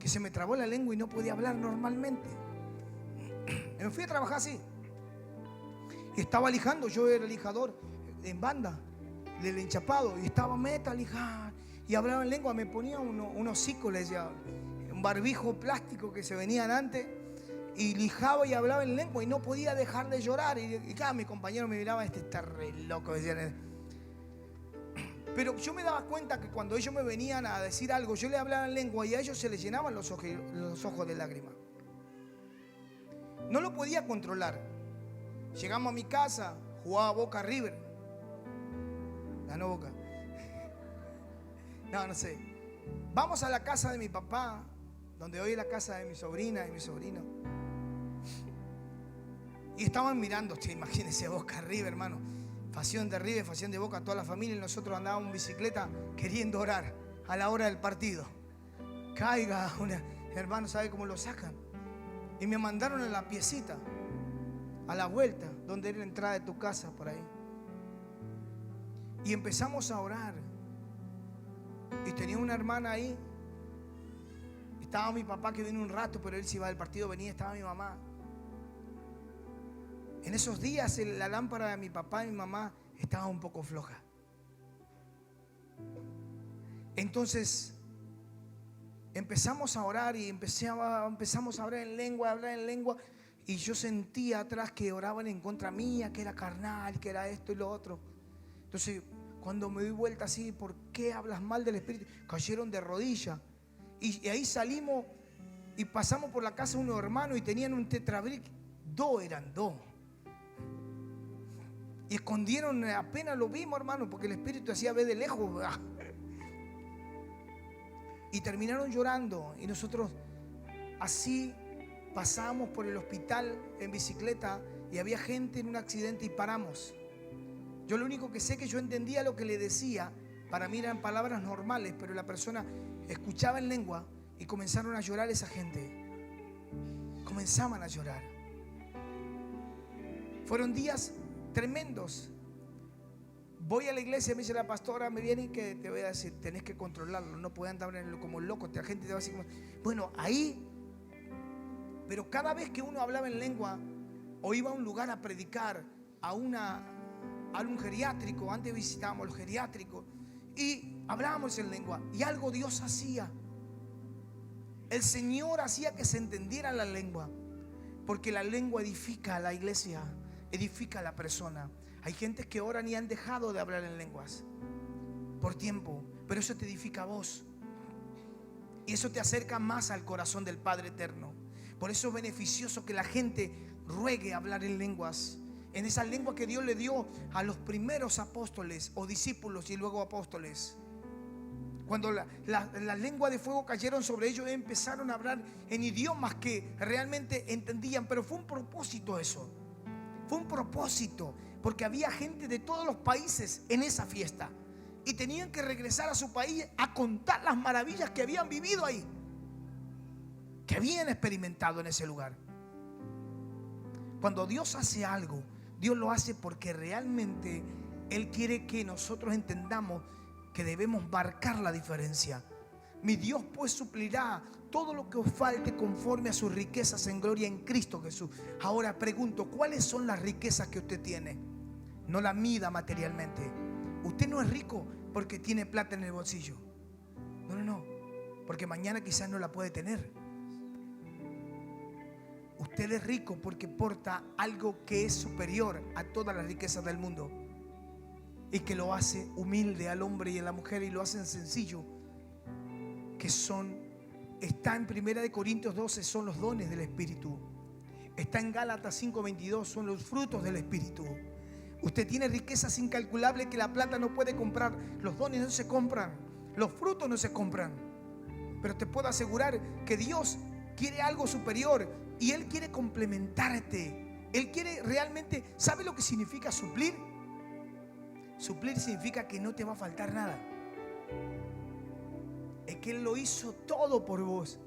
que se me trabó la lengua y no podía hablar normalmente. Me fui a trabajar así. Y estaba lijando, yo era lijador en banda del enchapado, y estaba meta lijar y hablaba en lengua. Me ponía unos cícoles ya, un barbijo plástico que se venían antes, y lijaba y hablaba en lengua y no podía dejar de llorar. Y cada mi compañero me miraba, este está re loco, decían. Pero yo me daba cuenta que cuando ellos me venían a decir algo, yo le hablaba en lengua y a ellos se les llenaban los ojos de lágrimas. No lo podía controlar. Llegamos a mi casa, jugaba Boca River. Ganó Boca. No sé. Vamos a la casa de mi papá, donde hoy es la casa de mi sobrina y mi sobrino. Y estaban mirando, imagínense, Boca River, hermano. Facción de River, facción de Boca, toda la familia. Y nosotros andábamos en bicicleta queriendo orar a la hora del partido. Caiga, hermano, ¿sabe cómo lo sacan? Y me mandaron a la piecita, a la vuelta, donde era la entrada de tu casa, por ahí. Y empezamos a orar. Y tenía una hermana ahí. Estaba mi papá, que vino un rato, pero él se iba del partido, venía, estaba mi mamá. En esos días la lámpara de mi papá y mi mamá estaba un poco floja. Entonces empezamos a orar y empezamos a hablar en lengua, y yo sentía atrás que oraban en contra mía, que era carnal, que era esto y lo otro. Entonces cuando me di vuelta así, ¿por qué hablas mal del Espíritu? Cayeron de rodillas. Y ahí salimos y pasamos por la casa de unos hermanos y tenían un tetrabric. Eran dos. Y escondieron, apenas lo vimos, hermano, porque el Espíritu hacía ver de lejos. Y terminaron llorando. Y nosotros así pasamos por el hospital en bicicleta y había gente en un accidente y paramos. Yo lo único que sé es que yo entendía lo que le decía. Para mí eran palabras normales, pero la persona escuchaba en lengua y comenzaron a llorar esa gente. Comenzaban a llorar. Fueron días tremendos. Voy a la iglesia, me dice la pastora, me viene que te voy a decir, tenés que controlarlo, no pueden andar como locos, la gente te va a decir, bueno, ahí, pero cada vez que uno hablaba en lengua o iba a un lugar a predicar, a un geriátrico, antes visitábamos el geriátrico y hablábamos en lengua y algo Dios hacía. El Señor hacía que se entendiera la lengua, porque la lengua edifica a la iglesia, edifica a la persona. Hay gente que oran y han dejado de hablar en lenguas por tiempo, pero eso te edifica a vos y eso te acerca más al corazón del Padre eterno. Por eso es beneficioso que la gente ruegue hablar en lenguas, en esa lengua que Dios le dio a los primeros apóstoles o discípulos y luego apóstoles. Cuando la lengua de fuego cayeron sobre ellos, empezaron a hablar en idiomas que realmente entendían, pero fue un propósito eso. Fue un propósito, porque había gente de todos los países en esa fiesta y tenían que regresar a su país a contar las maravillas que habían vivido ahí, que habían experimentado en ese lugar. Cuando Dios hace algo, Dios lo hace porque realmente Él quiere que nosotros entendamos que debemos marcar la diferencia. Mi Dios pues suplirá todo lo que os falte conforme a sus riquezas en gloria en Cristo Jesús. Ahora pregunto, ¿cuáles son las riquezas que usted tiene? No la mida materialmente. Usted no es rico porque tiene plata en el bolsillo. No, porque mañana quizás no la puede tener. Usted es rico porque porta algo que es superior a todas las riquezas del mundo y que lo hace humilde al hombre y a la mujer y lo hacen sencillo, que está en 1 Corintios 12, son los dones del Espíritu. Está en Gálatas 5:22, son los frutos del Espíritu. Usted tiene riquezas incalculables que la plata no puede comprar. Los dones no se compran, los frutos no se compran. Pero te puedo asegurar que Dios quiere algo superior y Él quiere complementarte. Él quiere realmente, ¿sabe lo que significa suplir? Suplir significa que no te va a faltar nada. Es que Él lo hizo todo por vos.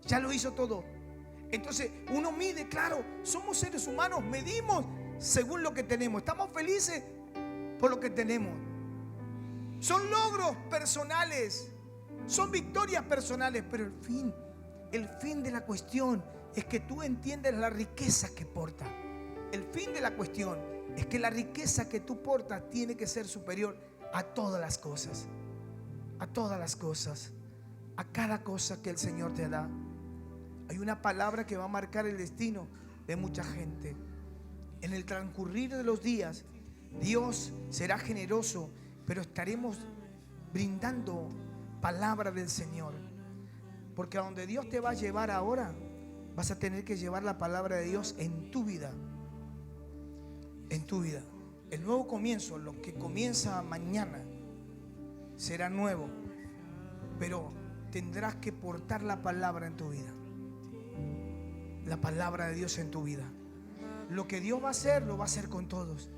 Ya lo hizo todo. Entonces uno mide, claro, somos seres humanos, medimos según lo que tenemos. Estamos felices por lo que tenemos. Son logros personales, son victorias personales, pero el fin de la cuestión es que tú entiendes la riqueza que porta. El fin de la cuestión es que la riqueza que tú portas tiene que ser superior a todas las cosas. A todas las cosas, a cada cosa que el Señor te da. Hay una palabra que va a marcar el destino de mucha gente. En el transcurrir de los días, Dios será generoso, pero estaremos brindando palabra del Señor. Porque a donde Dios te va a llevar ahora Vas a tener que llevar la palabra de Dios en tu vida. En tu vida. El nuevo comienzo, lo que comienza mañana, será nuevo. Pero tendrás que portar la palabra en tu vida. La palabra de Dios en tu vida. Lo que Dios va a hacer, lo va a hacer con todos.